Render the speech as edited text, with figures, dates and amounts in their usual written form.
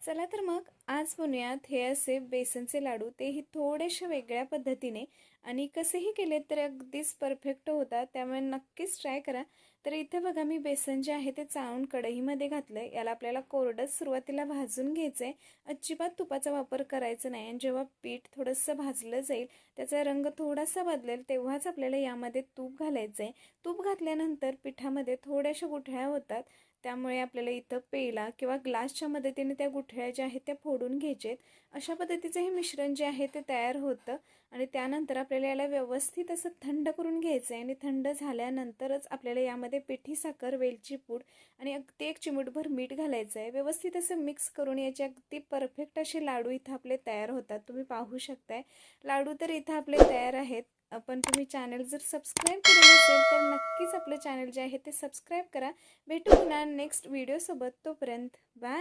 चला तर मग आज बनवूयात हे असे बेसनचे लाडू, तेही थोडेसे वेगळ्या पद्धतीने आणि कसेही केले तर अगदीच परफेक्ट होतात, त्यामुळे नक्कीच ट्राय करा. तर इथे बघा मी बेसन जे आहे ते चाळून कढईमध्ये घातलंय. याला आपल्याला कोरडंच सुरुवातीला भाजून घ्यायचंय. अजिबात तुपाचा वापर करायचा नाही आणि जेव्हा पीठ थोडंसं भाजलं जाईल, त्याचा रंग थोडासा बदलेल, तेव्हाच आपल्याला यामध्ये तूप घालायचंय. तूप घातल्यानंतर पिठामध्ये थोड्याशा गुठळ्या होतात, त्यामुळे आपल्याला इथं पेला किंवा ग्लासच्या मदतीने त्या गुठळ्या ज्या आहेत त्या फोडून घ्यायचेत. अशा पद्धतीचं हे मिश्रण जे आहे ते तयार होतं आणि त्यानंतर आपल्याला याला व्यवस्थित असं थंड करून घ्यायचं आहे आणि थंड झाल्यानंतरच आपल्याला यामध्ये पिठी साखर, वेलची पूड आणि अगदी एक चिमूटभर मीठ घालायचं आहे. व्यवस्थित असं मिक्स करून याचे अगदी परफेक्ट असे लाडू इथं आपले तयार होतात. तुम्ही पाहू शकताय लाडू तर इथं आपले तयार आहेत. पण तुम्ही चॅनल जर सबस्क्राईब केलं नसेल तर नक्कीच आपलं चॅनल जे आहे ते सबस्क्राईब करा. भेटू पुन्हा नेक्स्ट व्हिडिओ सोबत. तोपर्यंत बाय.